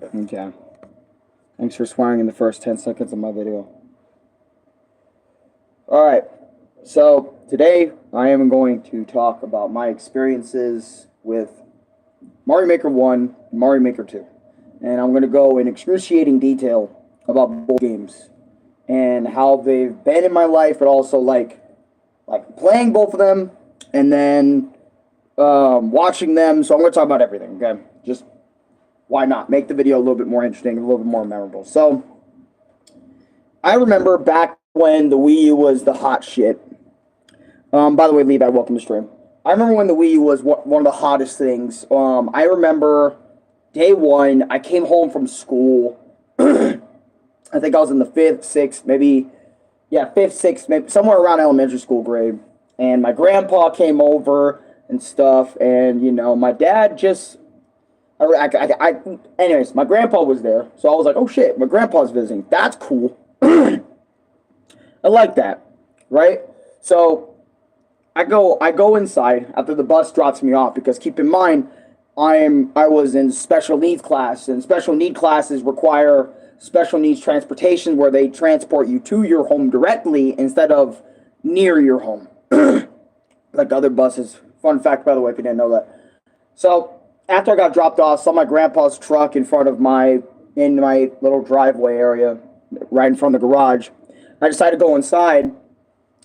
Okay. Thanks for swearing in the first 10 seconds of my video. Alright, so today I am going to talk about my experiences with Mario Maker 1 and Mario Maker 2. And I'm going to go in excruciating detail about both games and how they've been in my life, but also like playing both of them and then watching them. So I'm going to talk about everything, okay? Just why not? Make the video a little bit more interesting, a little bit more memorable. So I remember back when the Wii U was the hot shit. By the way, Lee, welcome to stream. I remember when the Wii U was one of the hottest things. I remember day one, I came home from school. I think I was in the 5th, 6th, maybe, yeah, 5th, 6th, maybe somewhere around elementary school grade. And my grandpa came over and stuff. And, you know, my dad just, anyways, my grandpa was there. So I was like, oh shit, my grandpa's visiting. That's cool. I like that, right? So I go inside after the bus drops me off, because keep in mind, I was in special needs class, and special need classes require special needs transportation, where they transport you to your home directly instead of near your home, like other buses. Fun fact, by the way, if you didn't know that. So after I got dropped off, saw my grandpa's truck in front of in my little driveway area, right in front of the garage. I decided to go inside.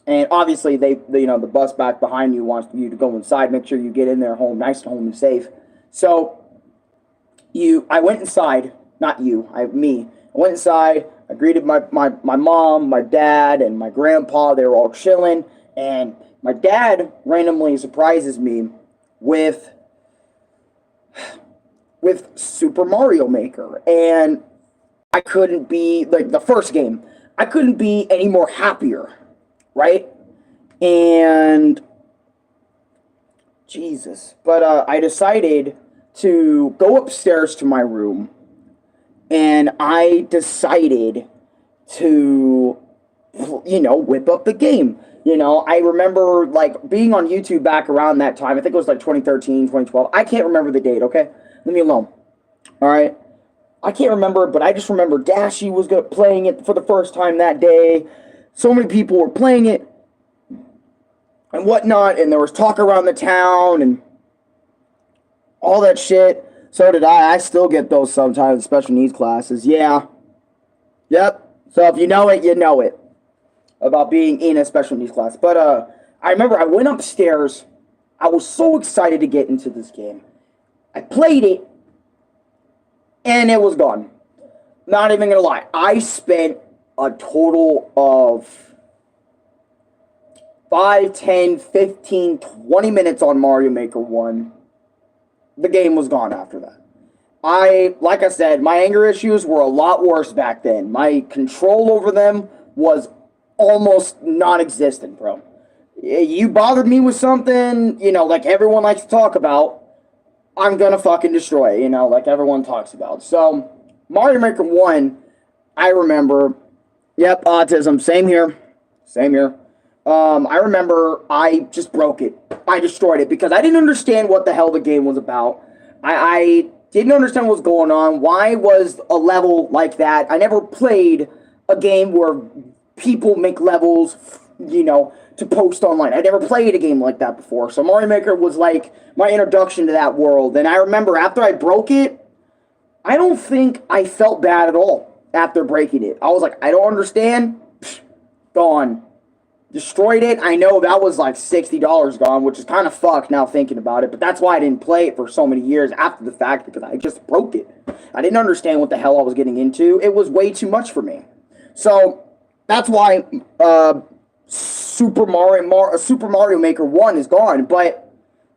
And obviously, the bus back behind you wants you to go inside, make sure you get in there nice and home and safe. So, I went inside, me. I went inside, I greeted my mom, my dad, and my grandpa. They were all chilling, and my dad randomly surprises me with Super Mario Maker. And I couldn't be, like, the first game, I couldn't be any more happier. Right? And Jesus. But I decided to go upstairs to my room, and I decided to, whip up the game. I remember, like, being on YouTube back around that time. I think it was like 2013, 2012. I can't remember the date, okay? Leave me alone. All right? I can't remember, but I just remember Dashi was playing it for the first time that day. So many people were playing it and whatnot, and there was talk around the town and all that shit. So did I. I still get those sometimes in special needs classes. Yeah. Yep. So if you know it, you know it. About being in a special needs class. But I remember I went upstairs. I was so excited to get into this game. I played it, and it was gone. Not even gonna lie. I spent a total of 5, 10, 15, 20 minutes on Mario Maker 1. The game was gone after that. Like I said, my anger issues were a lot worse back then. My control over them was almost non-existent, bro. You bothered me with something, like everyone likes to talk about, I'm gonna fucking destroy it, like everyone talks about. So, Mario Maker 1, I remember. Yep, autism. Same here. Same here. I remember I just broke it. I destroyed it because I didn't understand what the hell the game was about. I didn't understand what was going on. Why was a level like that? I never played a game where people make levels, to post online. I never played a game like that before. So Mario Maker was like my introduction to that world. And I remember after I broke it, I don't think I felt bad at all after breaking it. I was like, I don't understand. Psh, gone. Destroyed it. I know that was like $60 gone, which is kind of fucked now thinking about it. But that's why I didn't play it for so many years after the fact, because I just broke it. I didn't understand what the hell I was getting into. It was way too much for me. So that's why Super Mario Maker 1 is gone. But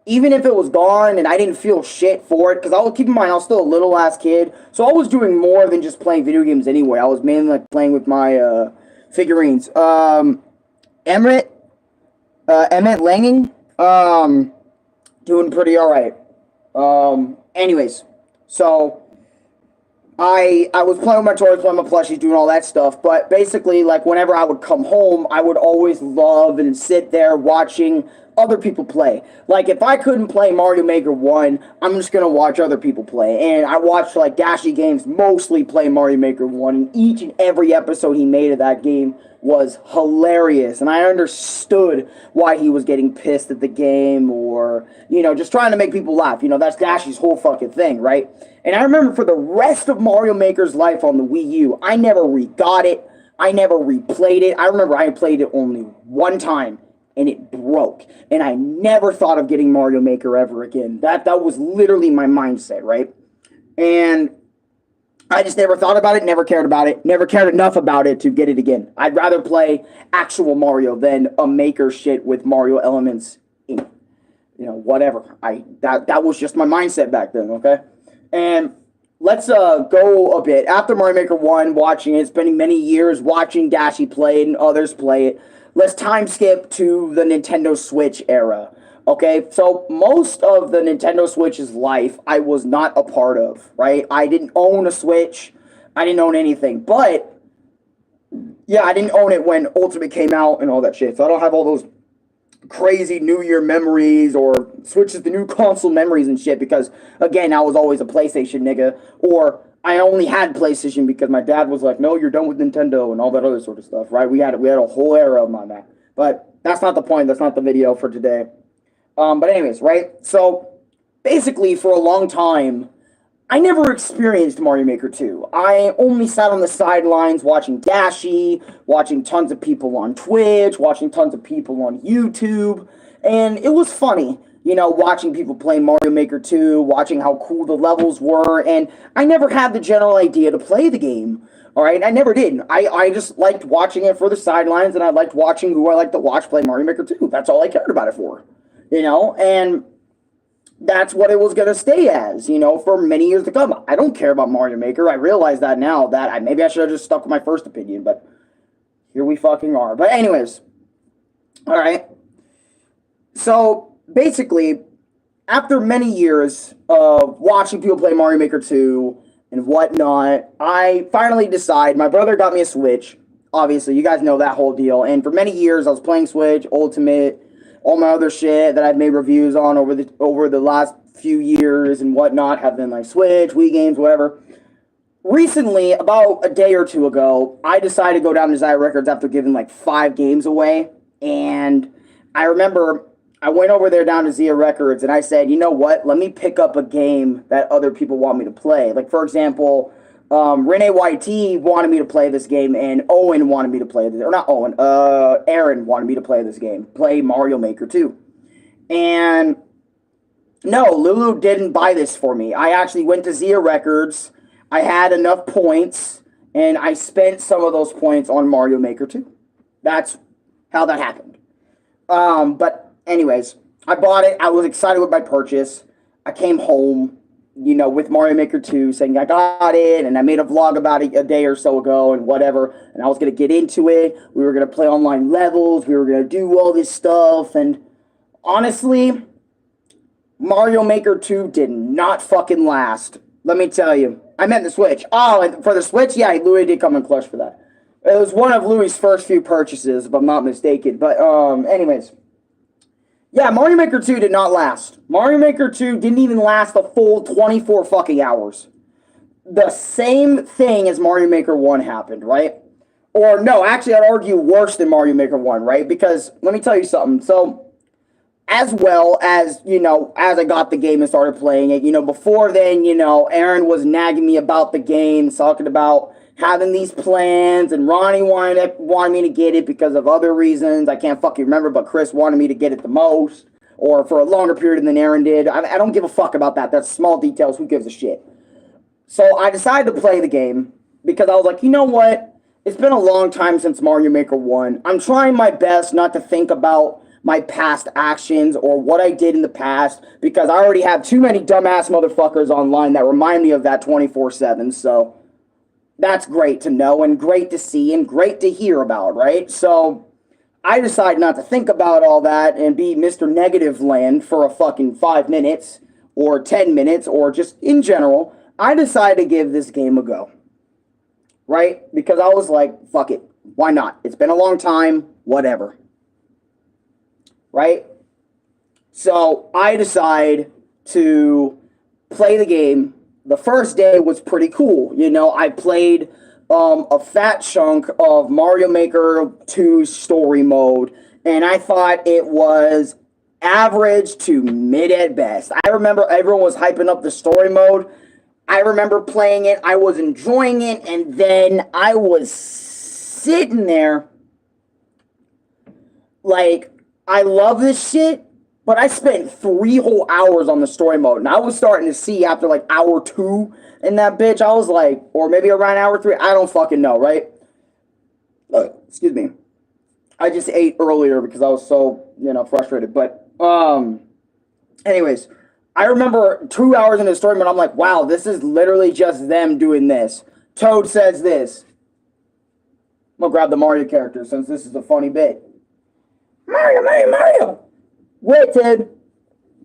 even if it was gone and I didn't feel shit for it, because keep in mind, I was still a little ass kid, so I was doing more than just playing video games anyway. I was mainly like playing with my figurines. Emmett Langing, doing pretty alright. Anyways, so I was playing with my toys, playing with my plushies, doing all that stuff, but basically, like, whenever I would come home, I would always love and sit there watching other people play. Like, if I couldn't play Mario Maker 1, I'm just going to watch other people play. And I watched, like, Dashi Games mostly play Mario Maker 1, and each and every episode he made of that game was hilarious. And I understood why he was getting pissed at the game, or, you know, just trying to make people laugh. You know, that's Dashi's whole fucking thing, right? And I remember for the rest of Mario Maker's life on the Wii U, I never re-got it. I never replayed it. I remember I played it only one time, and it broke. And I never thought of getting Mario Maker ever again. That was literally my mindset, right? And I just never thought about it, never cared about it, never cared enough about it to get it again. I'd rather play actual Mario than a Maker shit with Mario elements in it. You know, whatever. That was just my mindset back then, okay? And let's go a bit. After Mario Maker 1, watching it, spending many years watching Dashi play it and others play it, let's time skip to the Nintendo Switch era. Okay, so most of the Nintendo Switch's life I was not a part of, right? I didn't own a Switch. I didn't own anything. But, yeah, I didn't own it when Ultimate came out and all that shit. So I don't have all those crazy New Year memories or Switches to new console memories and shit because, again, I was always a PlayStation nigga. Or I only had PlayStation because my dad was like, no, you're done with Nintendo and all that other sort of stuff, right? We had a whole era on that. But that's not the point. That's not the video for today. But anyways, right? So basically, for a long time, I never experienced Mario Maker 2. I only sat on the sidelines watching Dashi, watching tons of people on Twitch, watching tons of people on YouTube, and it was funny, you know, watching people play Mario Maker 2, watching how cool the levels were, and I never had the general idea to play the game. All right, I never did. I just liked watching it for the sidelines, and I liked watching who I liked to watch play Mario Maker 2. That's all I cared about it for. You know, and that's what it was going to stay as, you know, for many years to come. I don't care about Mario Maker. I realize that now, that maybe I should have just stuck with my first opinion, but here we fucking are. But anyways, all right. So basically, after many years of watching people play Mario Maker 2 and whatnot, I finally decide, my brother got me a Switch. Obviously, you guys know that whole deal. And for many years, I was playing Switch, Ultimate, all my other shit that I've made reviews on over the last few years and whatnot have been like Switch, Wii games, whatever. Recently, about a day or two ago, I decided to go down to Zia Records after giving like 5 games away. And I remember I went over there down to Zia Records and I said, you know what? Let me pick up a game that other people want me to play. Like, for example, Renee YT wanted me to play this game, and Owen wanted me to play this, or not Owen, Aaron wanted me to play this game, play Mario Maker 2. And no, Lulu didn't buy this for me. I actually went to Zia Records, I had enough points, and I spent some of those points on Mario Maker 2. That's how that happened. But anyways, I bought it, I was excited with my purchase, I came home, you know, with Mario Maker 2, saying I got it, and I made a vlog about it a day or so ago, and whatever, and I was going to get into it, we were going to play online levels, we were going to do all this stuff, and honestly, Mario Maker 2 did not fucking last. Let me tell you. I meant the Switch. Oh, and for the Switch, yeah, Louis did come in clutch for that. It was one of Louis' first few purchases, if I'm not mistaken, but, anyways. Yeah, Mario Maker 2 did not last. Mario Maker 2 didn't even last the full 24 fucking hours. The same thing as Mario Maker 1 happened, right? Or no, actually I'd argue worse than Mario Maker 1, right? Because, let me tell you something. So, as well as, you know, as I got the game and started playing it, you know, before then, you know, Aaron was nagging me about the game, talking about having these plans, and Ronnie wanted me to get it because of other reasons. I can't fucking remember, but Chris wanted me to get it the most, or for a longer period than Aaron did. I don't give a fuck about that. That's small details. Who gives a shit? So I decided to play the game because I was like, you know what? It's been a long time since Mario Maker 1. I'm trying my best not to think about my past actions or what I did in the past because I already have too many dumbass motherfuckers online that remind me of that 24/7, so that's great to know and great to see and great to hear about, right? So I decided not to think about all that and be Mr. Negative Land for a fucking 5 minutes or 10 minutes or just in general. I decided to give this game a go, right? Because I was like, fuck it. Why not? It's been a long time. Whatever. Right? So I decide to play the game. The first day was pretty cool. You know, I played a fat chunk of Mario Maker 2 story mode, and I thought it was average to mid at best. I remember everyone was hyping up the story mode. I remember playing it, I was enjoying it, and then I was sitting there like, I love this shit, but I spent 3 whole hours on the story mode, and I was starting to see after like hour 2 in that bitch, I was like, or maybe around hour 3, I don't fucking know, right? Excuse me. I just ate earlier because I was so, frustrated, but, anyways, I remember 2 hours into the story mode, I'm like, wow, this is literally just them doing this. Toad says this. I'm gonna grab the Mario character since this is a funny bit. Mario, Mario, Mario! Wait, Toad.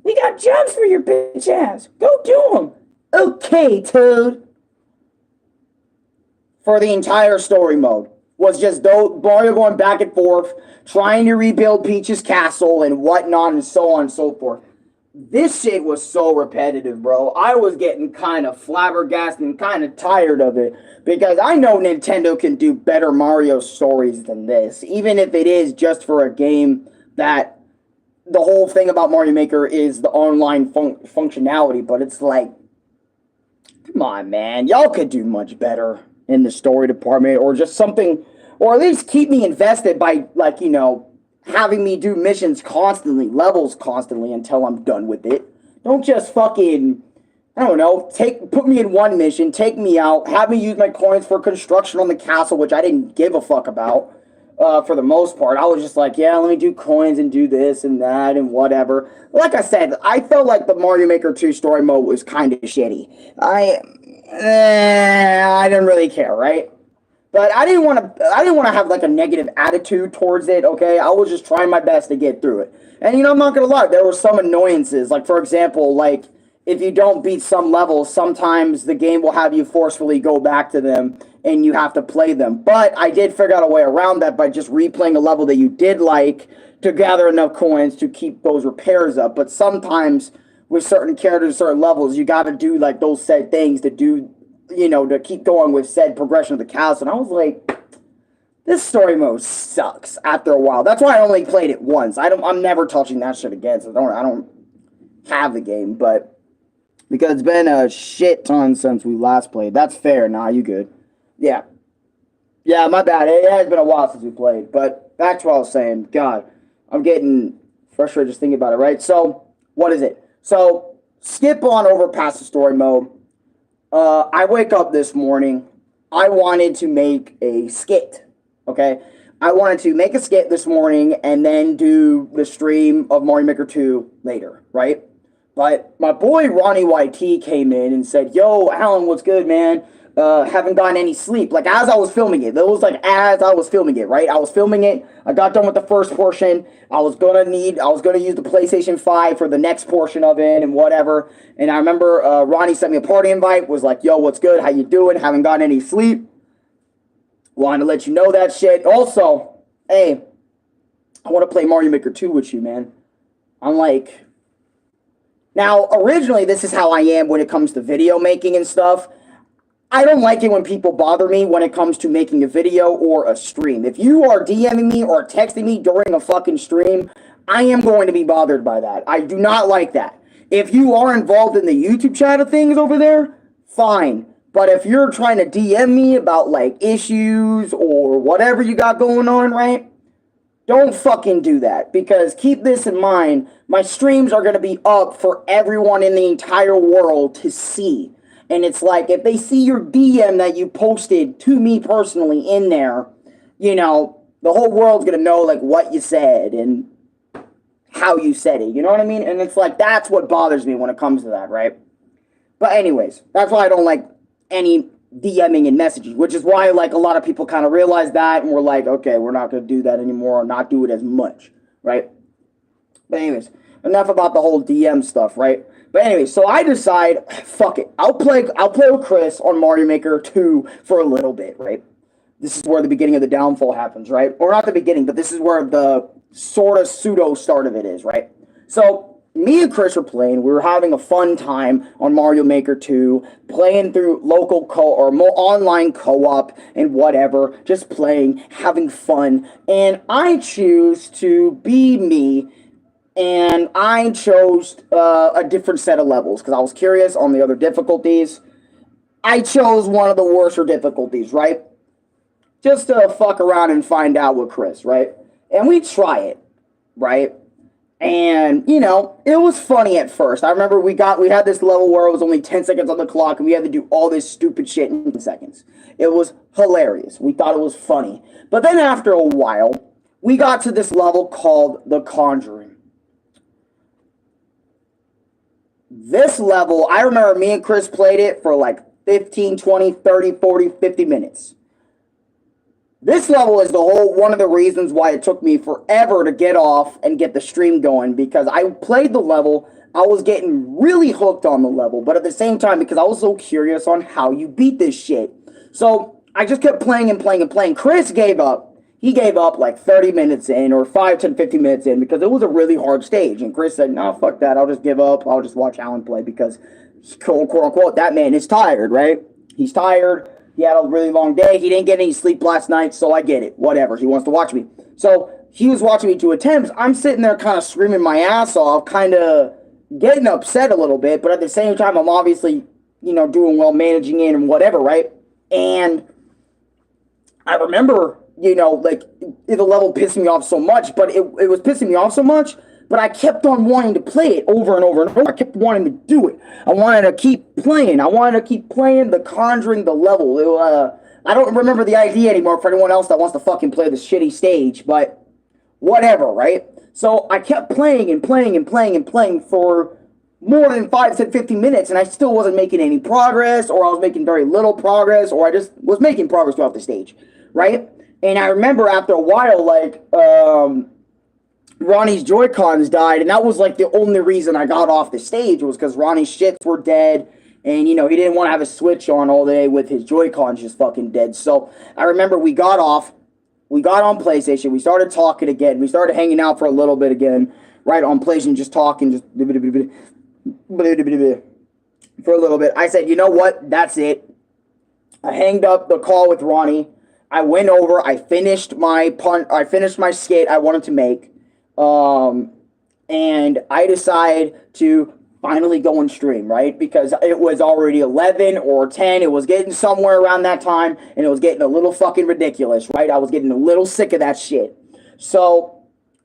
We got jobs for your bitch ass. Go do them. Okay, Toad. For the entire story mode was just Mario going back and forth, trying to rebuild Peach's castle and whatnot and so on and so forth. This shit was so repetitive, bro. I was getting kind of flabbergasted and kind of tired of it because I know Nintendo can do better Mario stories than this, even if it is just for a game that the whole thing about Mario Maker is the online functionality, but it's like, come on, man. Y'all could do much better in the story department or just something, or at least keep me invested by, like, having me do missions constantly, levels constantly until I'm done with it. Don't just fucking, I don't know, put me in one mission, take me out, have me use my coins for construction on the castle, which I didn't give a fuck about for the most part. I was just like, yeah, let me do coins and do this and that and whatever. Like I said, I felt like the Mario Maker 2 story mode was kind of shitty. I didn't really care, right? But I didn't want to have like a negative attitude towards it, okay? I was just trying my best to get through it. And I'm not going to lie, there were some annoyances. Like, for example, like, if you don't beat some levels, sometimes the game will have you forcefully go back to them and you have to play them. But I did figure out a way around that by just replaying a level that you did like to gather enough coins to keep those repairs up. But sometimes with certain characters, certain levels, you got to do like those said things to do, to keep going with said progression of the castle. And I was like, this story mode sucks after a while. That's why I only played it once. I'm never touching that shit again. So I don't have the game, but because it's been a shit ton since we last played. That's fair. Nah, you good. Yeah. Yeah, my bad. It has been a while since we played. But back to what I was saying. God, I'm getting frustrated just thinking about it, right? So, what is it? So, skip on over past the story mode. I wake up this morning. I wanted to make a skit, okay? I wanted to make a skit this morning and then do the stream of Mario Maker 2 later, right? But my boy Ronnie YT came in and said, yo, Alan, what's good, man? Haven't gotten any sleep. Like, as I was filming it. That was like as I was filming it, right? I was filming it. I got done with the first portion. I was gonna use the PlayStation 5 for the next portion of it and whatever. And I remember Ronnie sent me a party invite, was like, yo, what's good? How you doing? Haven't gotten any sleep. Wanted to let you know that shit. Also, hey, I want to play Mario Maker 2 with you, man. I'm like, now, originally, this is how I am when it comes to video making and stuff. I don't like it when people bother me when it comes to making a video or a stream. If you are DMing me or texting me during a fucking stream, I am going to be bothered by that. I do not like that. If you are involved in the YouTube chat of things over there, fine. But if you're trying to DM me about, like, issues or whatever you got going on, right? Don't fucking do that, because keep this in mind, my streams are going to be up for everyone in the entire world to see. And it's like, if they see your DM that you posted to me personally in there, the whole world's going to know, like, what you said and how you said it. You know what I mean? And it's like, that's what bothers me when it comes to that, right? But anyways, that's why I don't like any DMing and messaging, which is why, like, a lot of people kind of realize that and we're like, okay, we're not going to do that anymore or not do it as much, right? But anyways, enough about the whole DM stuff, right? But anyways, so I decide, fuck it, I'll play with Chris on Mario Maker 2 for a little bit, right? This is where the beginning of the downfall happens, right? Or not the beginning, but this is where the sort of pseudo start of it is, right? So me and Chris were playing. We were having a fun time on Mario Maker 2, playing through local or more online co-op and whatever, just playing, having fun. And I choose to be me, and I chose a different set of levels because I was curious on the other difficulties. I chose one of the worst difficulties, right? Just to fuck around and find out with Chris, right? And we try it, right? And, it was funny at first. I remember we had this level where it was only 10 seconds on the clock and we had to do all this stupid shit in 10 seconds. It was hilarious. We thought it was funny. But then after a while, we got to this level called The Conjuring. This level, I remember me and Chris played it for like 15, 20, 30, 40, 50 minutes. This level is one of the reasons why it took me forever to get off and get the stream going, because I played the level, I was getting really hooked on the level, but at the same time, because I was so curious on how you beat this shit. So I just kept playing and playing and playing. Chris gave up. He gave up like 30 minutes in, or 5, 10, 15 minutes in, because it was a really hard stage. And Chris said, no, fuck that. I'll just give up. I'll just watch Alan play, because, quote unquote, that man is tired, right? He's tired. He had a really long day. He didn't get any sleep last night, so I get it. Whatever. He wants to watch me. So he was watching me 2 attempts. I'm sitting there kind of screaming my ass off, kind of getting upset a little bit, but at the same time, I'm obviously, doing well, managing it and whatever, right? And I remember, the level pissed me off so much, but it was pissing me off so much, but I kept on wanting to play it over and over and over. I kept wanting to do it. I wanted to keep playing. I wanted to keep playing The Conjuring, the level. I don't remember the idea anymore for anyone else that wants to fucking play the shitty stage, but whatever, right? So I kept playing and playing and playing and playing for more than 5 to 15 minutes, and I still wasn't making any progress, or I was making very little progress, or I just was making progress throughout the stage, right? And I remember after a while, Ronnie's Joy-Cons died, and that was like the only reason I got off the stage, was because Ronnie's shits were dead, and he didn't want to have a Switch on all day with his Joy-Cons just fucking dead. So I remember we got on PlayStation, we started talking again, we started hanging out for a little bit again, right, on PlayStation, just talking, just for a little bit. I said, you know what, that's it. I hanged up the call with Ronnie. I went over, I finished my skate I wanted to make. And I decided to finally go and stream, right? Because it was already 11 or 10. It was getting somewhere around that time, and it was getting a little fucking ridiculous, right? I was getting a little sick of that shit. So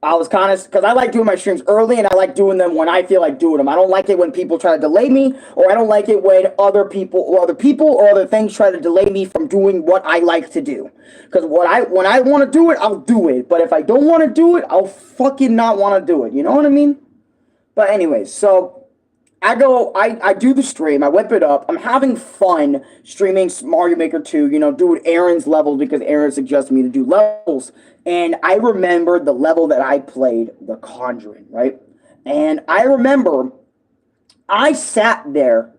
I was kind of, because I like doing my streams early, and I like doing them when I feel like doing them. I don't like it when people try to delay me, or I don't like it when other people or other things try to delay me from doing what I like to do. Because when I want to do it, I'll do it. But if I don't want to do it, I'll fucking not want to do it. You know what I mean? But anyways, so I do the stream, I whip it up, I'm having fun streaming Mario Maker 2, doing Aaron's levels, because Aaron suggested me to do levels, and I remember the level that I played, The Conjuring, right? And I remember I sat there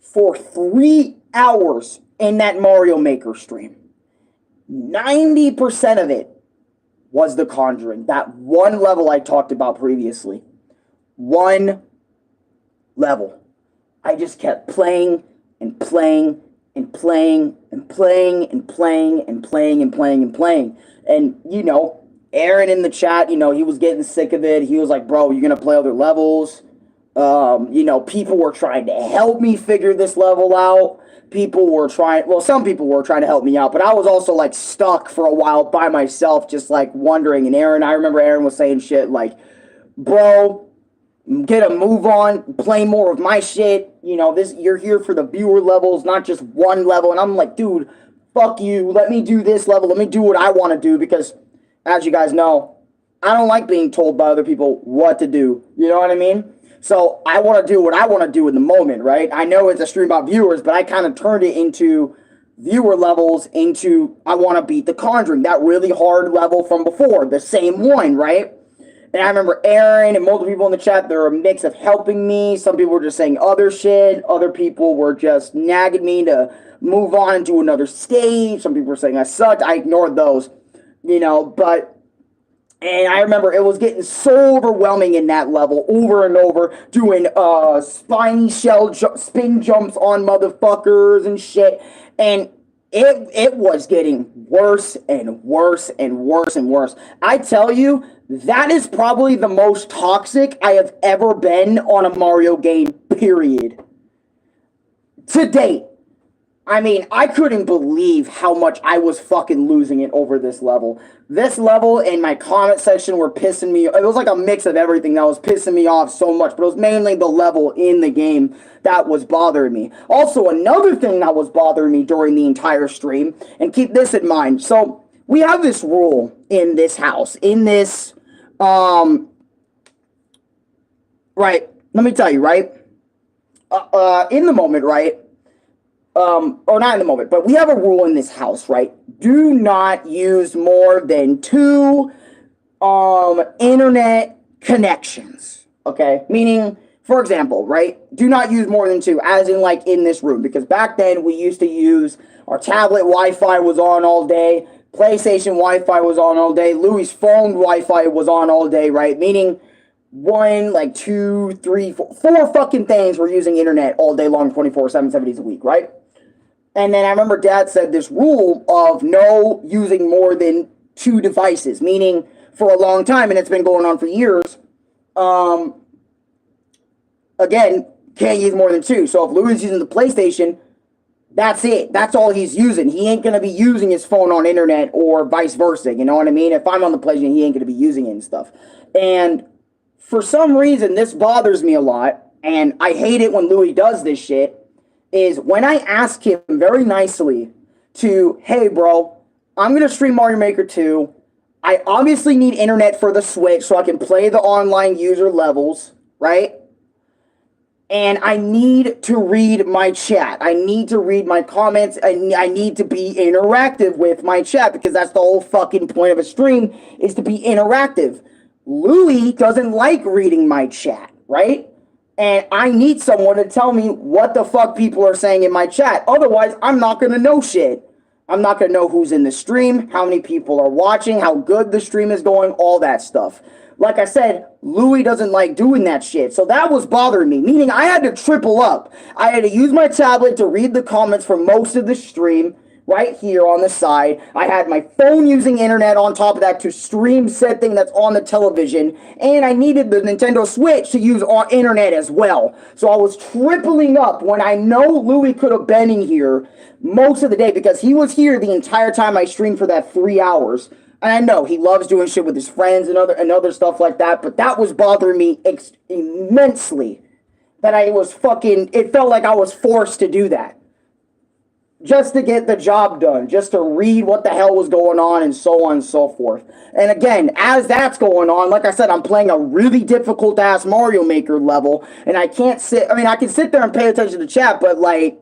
for 3 hours in that Mario Maker stream. 90% of it was The Conjuring, that one level I talked about previously. One level. I just kept playing and playing and playing and playing and playing and playing and playing and playing. And, Aaron in the chat, he was getting sick of it. He was like, bro, you're going to play other levels. People were trying to help me figure this level out. Some people were trying to help me out, but I was also like stuck for a while by myself, just like wondering. And I remember Aaron was saying shit like, bro, get a move on, play more of my shit. You're here for the viewer levels, not just one level. And I'm like, dude, fuck you. Let me do this level. Let me do what I want to do, because as you guys know, I don't like being told by other people what to do. You know what I mean? So I want to do what I want to do in the moment, right? I know it's a stream about viewers, but I kind of turned it into viewer levels, into I want to beat The Conjuring, that really hard level from before, the same one, right? And I remember Aaron and multiple people in the chat, there were a mix of helping me. Some people were just saying other shit. Other people were just nagging me to move on and do another stage. Some people were saying I sucked. I ignored those, but And I remember it was getting so overwhelming in that level, over and over, doing spiny spin jumps on motherfuckers and shit. And it was getting worse and worse and worse and worse. I tell you, that is probably the most toxic I have ever been on a Mario game, period. To date. I mean, I couldn't believe how much I was fucking losing it over this level. This level and my comment section were pissing me. It was like a mix of everything that was pissing me off so much, but it was mainly the level in the game that was bothering me. Also, another thing that was bothering me during the entire stream, and keep this in mind. So, we have this rule in this house, in this, right, let me tell you, right? In the moment, right? Or not in the moment, but we have a rule in this house, right? Do not use more than 2 internet connections, okay? Meaning, for example, right? Do not use more than 2, as in like in this room, because back then we used to use our tablet Wi-Fi was on all day, PlayStation Wi-Fi was on all day, Louis' phone Wi-Fi was on all day, right? Meaning 1, like 2, 3, 4 fucking things were using internet all day long, 24/7, 7 days a week, right? And then I remember Dad said this rule of no using more than 2 devices, meaning for a long time, and it's been going on for years, again, can't use more than 2. So if Louis is using the PlayStation, that's it. That's all he's using. He ain't going to be using his phone on internet or vice versa, you know what I mean? If I'm on the PlayStation, he ain't going to be using it and stuff. And for some reason, this bothers me a lot, and I hate it when Louis does this shit, is when I ask him very nicely to, hey, bro, I'm going to stream Mario Maker 2. I obviously need internet for the Switch so I can play the online user levels, right? And I need to read my chat. I need to read my comments. I need to be interactive with my chat because that's the whole fucking point of a stream is to be interactive. Louis doesn't like reading my chat, right? And I need someone to tell me what the fuck people are saying in my chat. Otherwise, I'm not going to know shit. I'm not going to know who's in the stream, how many people are watching, how good the stream is going, all that stuff. Like I said, Louis doesn't like doing that shit. So that was bothering me, meaning I had to triple up. I had to use my tablet to read the comments for most of the stream. Right here on the side, I had my phone using internet on top of that to stream said thing that's on the television, and I needed the Nintendo Switch to use on internet as well. So I was tripling up when I know Louis could have been in here most of the day because he was here the entire time I streamed for that 3 hours. And I know he loves doing shit with his friends and other stuff like that, but that was bothering me immensely. That I was fucking, it felt like I was forced to do that. Just to get the job done, just to read what the hell was going on and so on and so forth. And again, as that's going on, like I said, I'm playing a really difficult ass Mario Maker level, and I can't sit, I mean, I can sit there and pay attention to chat, but like,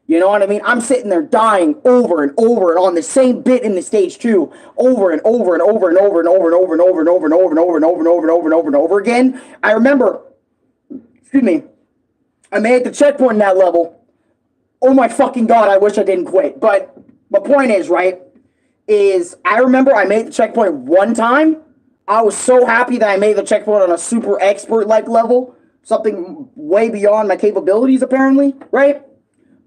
you know what I mean? I'm sitting there dying over and over and on the same bit in the stage 2, over and over and over and over and over and over and over and over and over and over and over and over and over and over and over again. I remember, excuse me, I made the checkpoint in that level. Oh my fucking god, I wish I didn't quit. But my point is, right, is I remember I made the checkpoint one time. I was so happy that I made the checkpoint on a super expert-like level. Something way beyond my capabilities, apparently, right?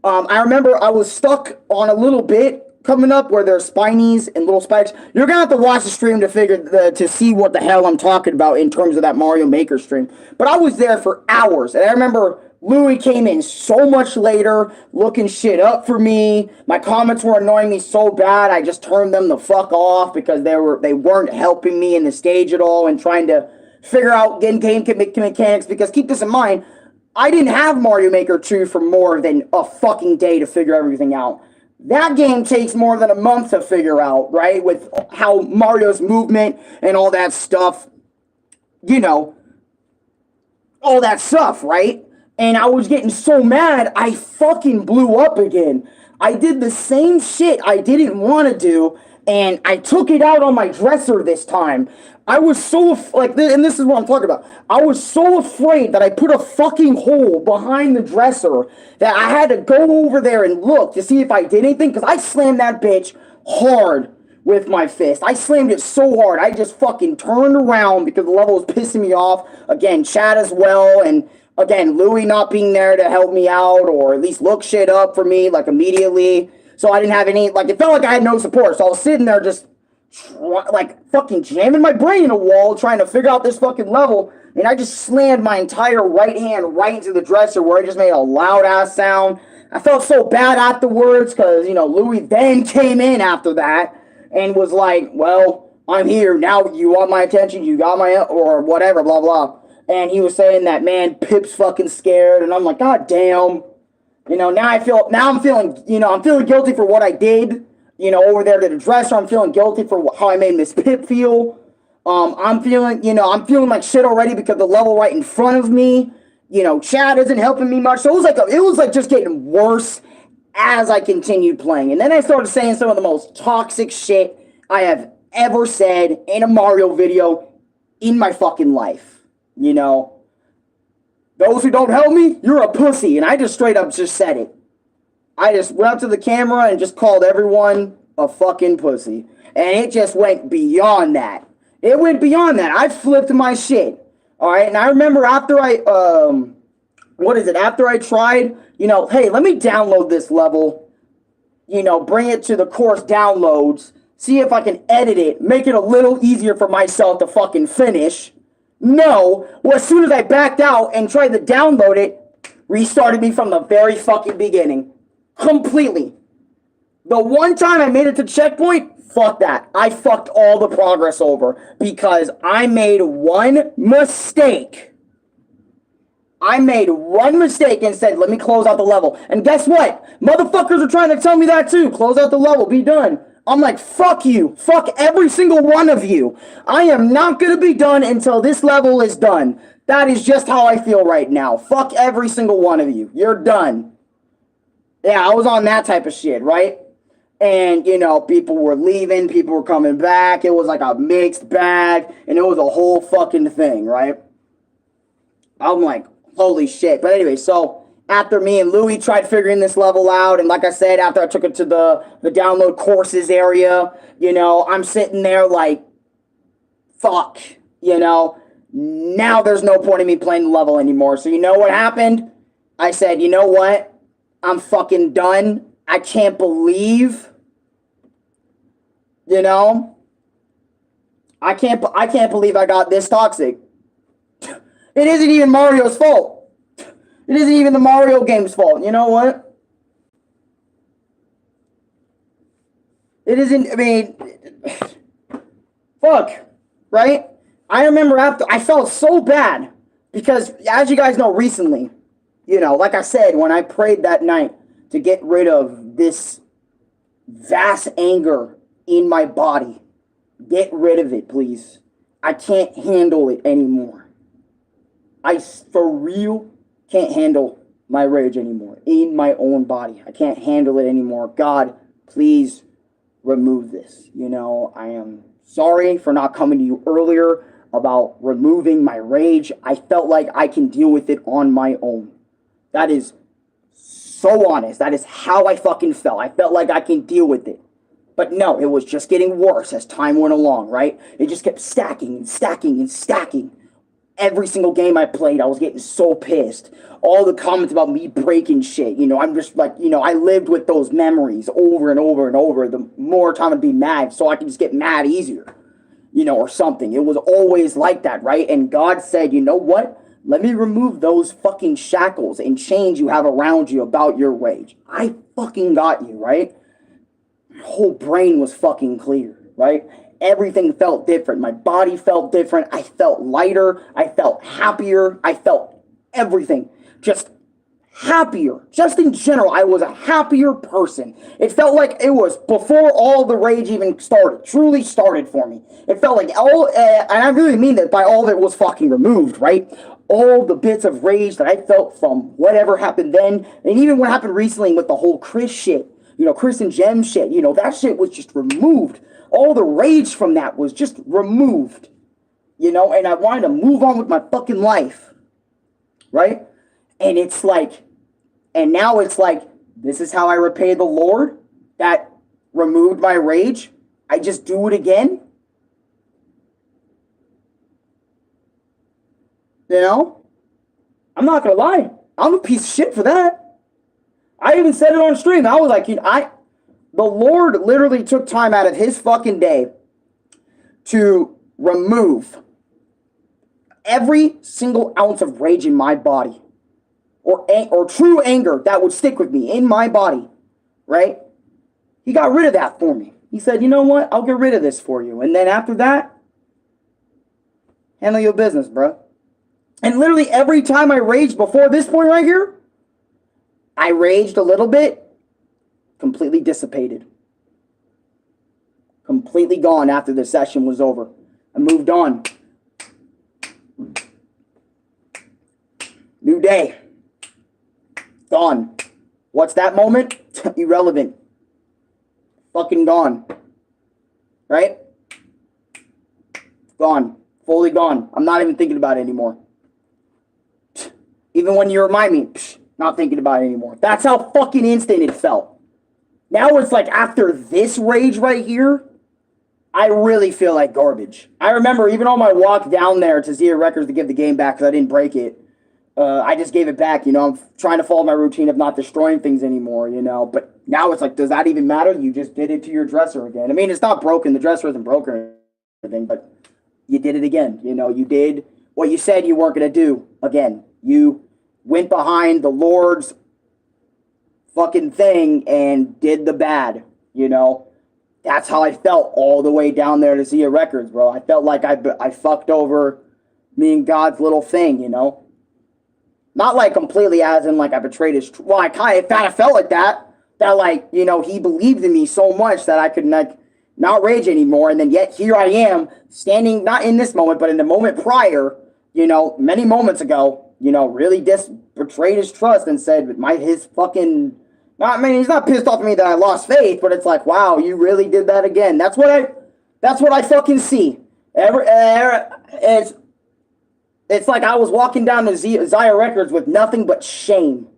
I remember I was stuck on a little bit coming up where there's spinies and little spikes. You're gonna have to watch the stream to see what the hell I'm talking about in terms of that Mario Maker stream. But I was there for hours, and I remember Louis came in so much later, looking shit up for me. My comments were annoying me so bad, I just turned them the fuck off because they weren't helping me in the stage at all and trying to figure out game mechanics. Because keep this in mind, I didn't have Mario Maker 2 for more than a fucking day to figure everything out. That game takes more than a month to figure out, right? With how Mario's movement and all that stuff, you know, all that stuff, right? And I was getting so mad, I fucking blew up again. I did the same shit I didn't want to do, and I took it out on my dresser this time. I was so, and this is what I'm talking about. I was so afraid that I put a fucking hole behind the dresser that I had to go over there and look to see if I did anything, because I slammed that bitch hard with my fist. I slammed it so hard, I just fucking turned around because the level was pissing me off. Again, Chad as well, and again, Louis not being there to help me out or at least look shit up for me, like, immediately. So I didn't have any, like, it felt like I had no support. So I was sitting there just, like, fucking jamming my brain in a wall trying to figure out this fucking level. And I just slammed my entire right hand right into the dresser where it just made a loud ass sound. I felt so bad afterwards because, you know, Louis then came in after that and was like, well, I'm here. Now you want my attention. You got my, or whatever, blah, blah. And he was saying that, man, Pip's fucking scared. And I'm like, God damn. You know, now I'm feeling, you know, I'm feeling guilty for what I did, you know, over there to the dresser. I'm feeling guilty for how I made Miss Pip feel. I'm feeling like shit already because the level right in front of me, you know, Chad isn't helping me much. So it was like just getting worse as I continued playing. And then I started saying some of the most toxic shit I have ever said in a Mario video in my fucking life. You know, those who don't help me, you're a pussy. And I just straight up just said it. I just went up to the camera and just called everyone a fucking pussy. And it just went beyond that. It went beyond that. I flipped my shit. Alright, and I remember after after I tried, you know, hey, let me download this level, you know, bring it to the course downloads, see if I can edit it, make it a little easier for myself to fucking finish. No, well, as soon as I backed out and tried to download it, restarted me from the very fucking beginning. Completely. The one time I made it to checkpoint, fuck that. I fucked all the progress over because I made one mistake. I made one mistake and said, let me close out the level. And guess what? Motherfuckers are trying to tell me that too. Close out the level. Be done. I'm like, fuck you. Fuck every single one of you. I am not going to be done until this level is done. That is just how I feel right now. Fuck every single one of you. You're done. Yeah, I was on that type of shit, right? And, you know, people were leaving, people were coming back. It was like a mixed bag, and it was a whole fucking thing, right? I'm like, holy shit. But anyway, so after me and Louis tried figuring this level out, and like I said, after I took it to the download courses area, you know, I'm sitting there like, fuck, you know, now there's no point in me playing the level anymore. So you know what happened? I said, you know what? I'm fucking done. I can't believe, you know, I can't believe I got this toxic. It isn't even Mario's fault. It isn't even the Mario game's fault. You know what? It isn't, I mean, fuck, right? I remember after, I felt so bad because, as you guys know, recently, you know, like I said, when I prayed that night to get rid of this vast anger in my body, get rid of it, please. I can't handle it anymore. I, for real, can't handle my rage anymore in my own body. I can't handle it anymore. God, please remove this. You know, I am sorry for not coming to you earlier about removing my rage. I felt like I can deal with it on my own. That is so honest. That is how I fucking felt. I felt like I can deal with it. But no, it was just getting worse as time went along, right? It just kept stacking and stacking and stacking. Every single game I played, I was getting so pissed. All the comments about me breaking shit, you know, I'm just like, you know, I lived with those memories over and over and over. The more time I'd be mad, so I could just get mad easier, you know, or something. It was always like that, right? And God said, you know what? Let me remove those fucking shackles and chains you have around you about your rage. I fucking got you, right? My whole brain was fucking clear, right? Everything felt different. My body felt different. I felt lighter. I felt happier. I felt everything. Just happier. Just in general, I was a happier person. It felt like it was before all the rage even started. Truly started for me. It felt like all, and I really mean that by all of it was fucking removed, right? All the bits of rage that I felt from whatever happened then, and even what happened recently with the whole Chris shit, you know, Chris and Jem shit, you know, that shit was just removed. All the rage from that was just removed, you know, and I wanted to move on with my fucking life, right? And it's like, and now it's like, this is how I repay the Lord that removed my rage. I just do it again? You know? I'm not gonna lie. I'm a piece of shit for that. I even said it on stream. I was like, the Lord literally took time out of his fucking day to remove every single ounce of rage in my body or true anger that would stick with me in my body, right? He got rid of that for me. He said, you know what? I'll get rid of this for you. And then after that, handle your business, bro. And literally every time I raged before this point right here, I raged a little bit, completely dissipated. Completely gone after the session was over. I moved on. New day. Gone. What's that moment? Irrelevant. Fucking gone. Right? Gone. Fully gone. I'm not even thinking about it anymore. Even when you remind me, not thinking about it anymore. That's how fucking instant it felt. Now it's like after this rage right here, I really feel like garbage. I remember even on my walk down there to Zia Records to give the game back because I didn't break it. I just gave it back, you know. I'm trying to follow my routine of not destroying things anymore, you know. But now it's like, does that even matter? You just did it to your dresser again. I mean, it's not broken. The dresser isn't broken or anything, but you did it again. You know, you did what you said you weren't going to do again. You went behind the Lord's fucking thing and did the bad, you know. That's how I felt all the way down there to Zia Records, bro. I felt like I fucked over me and God's little thing, you know. Not like completely as in like I betrayed his... Well, I kind of felt like that. That like, you know, he believed in me so much that I could not rage anymore. And then yet here I am standing, not in this moment, but in the moment prior, you know, many moments ago, you know, really betrayed his trust and said his fucking... I mean, he's not pissed off at me that I lost faith, but it's like, wow, you really did that again. That's what I fucking see. It's like I was walking down to Zia Records with nothing but shame.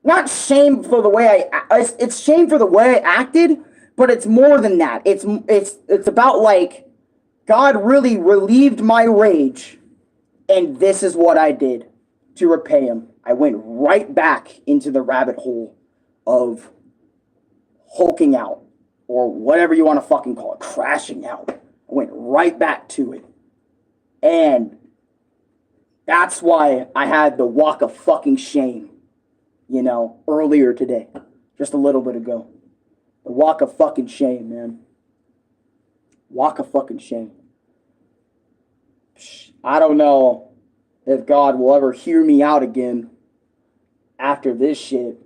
Not shame for the way it's shame for the way I acted, but it's more than that. It's about like God really relieved my rage, and this is what I did to repay him. I went right back into the rabbit hole of hulking out, or whatever you want to fucking call it, crashing out. I went right back to it. And that's why I had the walk of fucking shame, you know, earlier today, just a little bit ago. The walk of fucking shame, man. Walk of fucking shame. I don't know if God will ever hear me out again after this shit,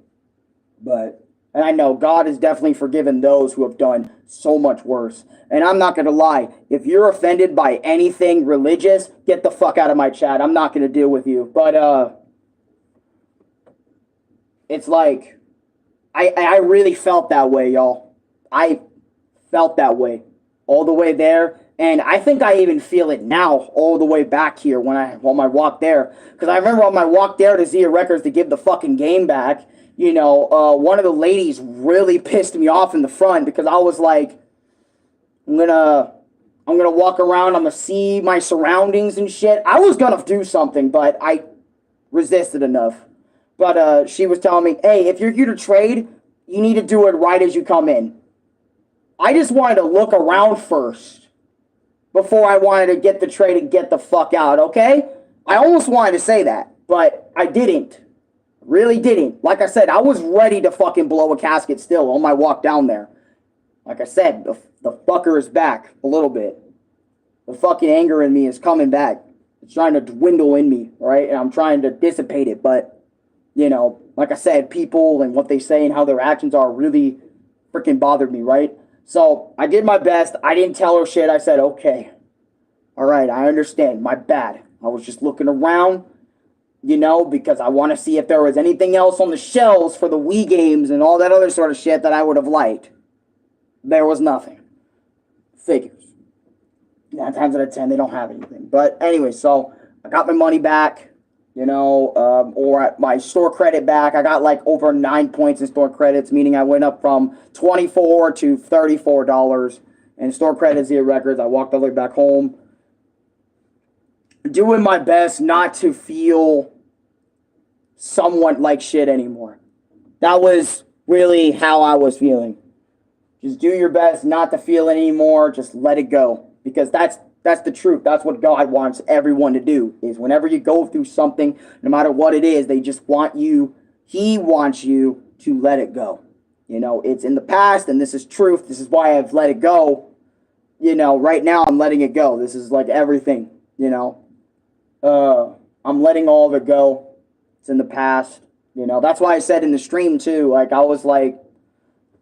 and I know God has definitely forgiven those who have done so much worse. And I'm not going to lie, if you're offended by anything religious, get the fuck out of my chat. I'm not going to deal with you. But it's like, I really felt that way, y'all. I felt that way all the way there. And I think I even feel it now all the way back here on my walk there. Because I remember on my walk there to Zia Records to give the fucking game back, you know, one of the ladies really pissed me off in the front because I was like, I'm gonna walk around, I'm gonna see my surroundings and shit. I was gonna do something, but I resisted enough. But she was telling me, hey, if you're here to trade, you need to do it right as you come in. I just wanted to look around first before I wanted to get the trade and get the fuck out, okay? I almost wanted to say that, but I didn't. Really didn't. Like I said, I was ready to fucking blow a casket still on my walk down there. Like I said, the fucker is back a little bit. The fucking anger in me is coming back. It's trying to dwindle in me, right? And I'm trying to dissipate it, but, you know, like I said, people and what they say and how their actions are really freaking bothered me, right? So I did my best. I didn't tell her shit. I said, okay, all right, I understand. My bad. I was just looking around, you know, because I want to see if there was anything else on the shelves for the Wii games and all that other sort of shit that I would have liked. There was nothing. Figures. 9 times out of 10, they don't have anything. But anyway, so I got my money back, you know, or my store credit back. I got like over 9 points in store credits, meaning I went up from $24 to $34. and store credits via records. I walked all the way back home, doing my best not to feel somewhat like shit anymore. That was really how I was feeling. Just do your best not to feel it anymore. Just let it go. Because that's the truth. That's what God wants everyone to do. Is whenever you go through something, no matter what it is, they just want you, He wants you to let it go. You know, it's in the past, and this is truth. This is why I've let it go. You know, right now I'm letting it go. This is like everything, you know. I'm letting all of it go. It's in the past. You know, that's why I said in the stream too, like I was like,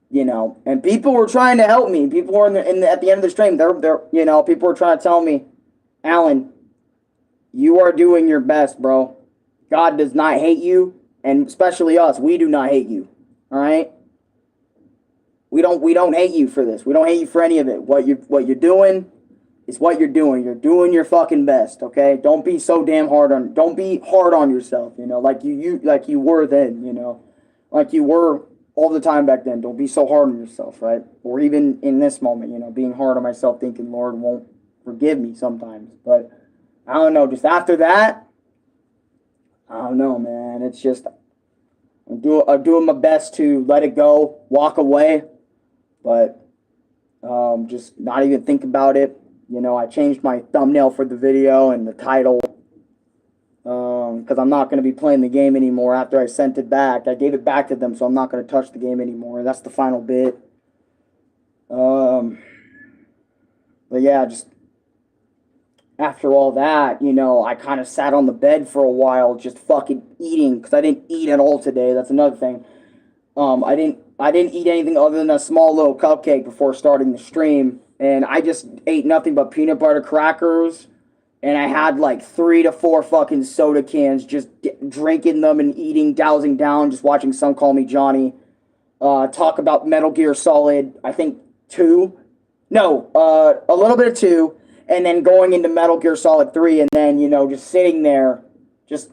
you know, and people were trying to help me. People were at the end of the stream, they're you know, people were trying to tell me, Alan, you are doing your best, bro. God does not hate you, and especially us, we do not hate you. All right? We don't hate you for this. We don't hate you for any of it. What you're doing is what you're doing. You're doing your fucking best, okay? Don't be so damn hard on. Don't be hard on yourself, you know, like you were then, you know, like you were all the time back then. Don't be so hard on yourself, right? Or even in this moment, you know, being hard on myself, thinking Lord won't forgive me sometimes. But I don't know. Just after that, I don't know, man. It's just I'm doing my best to let it go, walk away, but just not even think about it. You know, I changed my thumbnail for the video and the title because I'm not going to be playing the game anymore after I sent it back. I gave it back to them, so I'm not going to touch the game anymore. That's the final bit. But yeah, just after all that, you know, I kind of sat on the bed for a while just fucking eating because I didn't eat at all today. That's another thing. I didn't eat anything other than a small little cupcake before starting the stream. And I just ate nothing but peanut butter crackers. And I had like 3 to 4 fucking soda cans, just drinking them and eating, dousing down, just watching Some Call Me Johnny talk about Metal Gear Solid, I think 2. No, a little bit of 2. And then going into Metal Gear Solid 3. And then, you know, just sitting there, just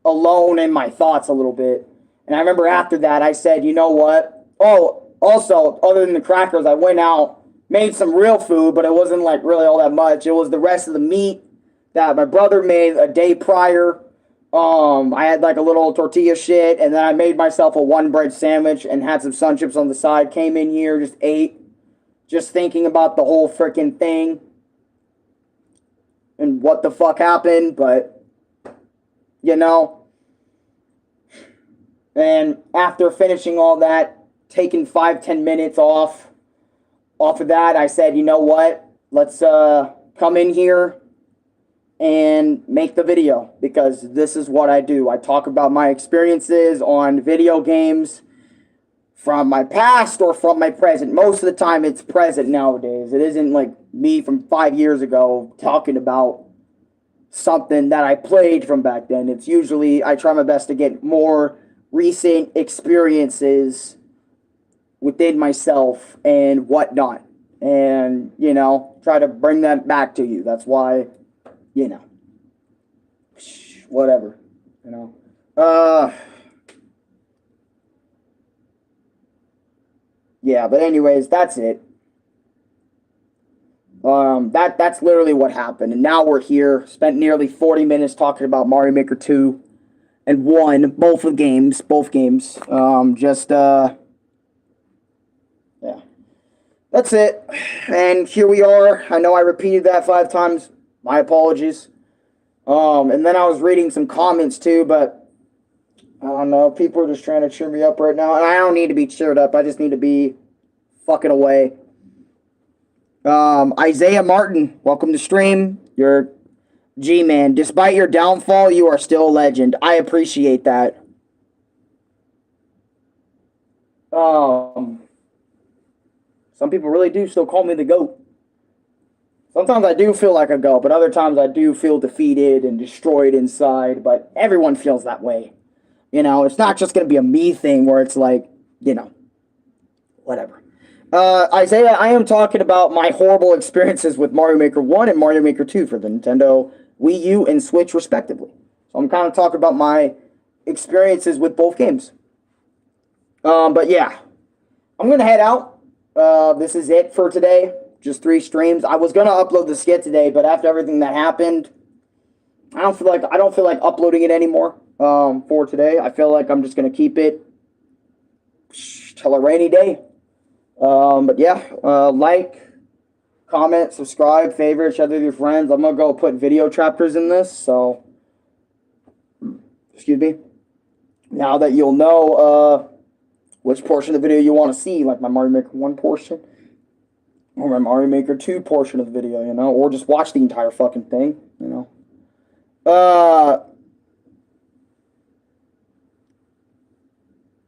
alone in my thoughts a little bit. And I remember after that, I said, you know what? Oh, also, other than the crackers, I went out, made some real food, but it wasn't like really all that much. It was the rest of the meat that my brother made a day prior. I had like a little tortilla shit, and then I made myself a 1 bread sandwich and had some sun chips on the side. Came in here, just ate, just thinking about the whole freaking thing and what the fuck happened, but, you know. And after finishing all that, taking 5-10 minutes off of that, I said, you know what? Let's come in here and make the video because this is what I do. I talk about my experiences on video games from my past or from my present. Most of the time it's present nowadays. It isn't like me from 5 years ago talking about something that I played from back then. It's usually, I try my best to get more recent experiences within myself and whatnot. And, you know, try to bring that back to you. That's why, you know, whatever, you know. Yeah, but anyways, that's it. That's literally what happened. And now we're here. Spent nearly 40 minutes talking about Mario Maker 2 and 1, both games. Yeah. That's it. And here we are. I know I repeated that 5 times. My apologies. And then I was reading some comments too, but I don't know. People are just trying to cheer me up right now. And I don't need to be cheered up. I just need to be fucking away. Isaiah Martin, welcome to stream. You're G-Man. Despite your downfall, you are still a legend. I appreciate that. Some people really do still call me the GOAT. Sometimes I do feel like a GOAT, but other times I do feel defeated and destroyed inside, but everyone feels that way. You know, it's not just going to be a me thing where it's like, you know, whatever. Isaiah, I am talking about my horrible experiences with Mario Maker 1 and Mario Maker 2 for the Nintendo Wii U and Switch, respectively. So I'm kind of talking about my experiences with both games. But yeah, I'm going to head out. This is it for today. just 3 streams. I was gonna upload the skit today, but after everything that happened, I don't feel like uploading it anymore. For today, I feel like I'm just gonna keep it till a rainy day. But yeah, like, comment, subscribe, favorite, share with your friends. I'm gonna go put video chapters in this, so excuse me. Now that you'll know which portion of the video you want to see, like my Mario Maker 1 portion or my Mario Maker 2 portion of the video, you know, or just watch the entire fucking thing, you know.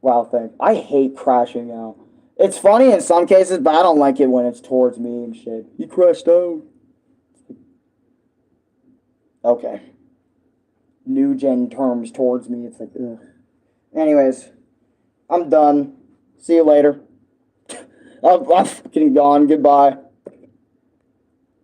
Wow, thanks. I hate crashing out. It's funny in some cases, but I don't like it when it's towards me and shit. You crashed out. Okay. New gen terms towards me. It's like, ugh. Anyways, I'm done. See you later. I'm fucking gone. Goodbye.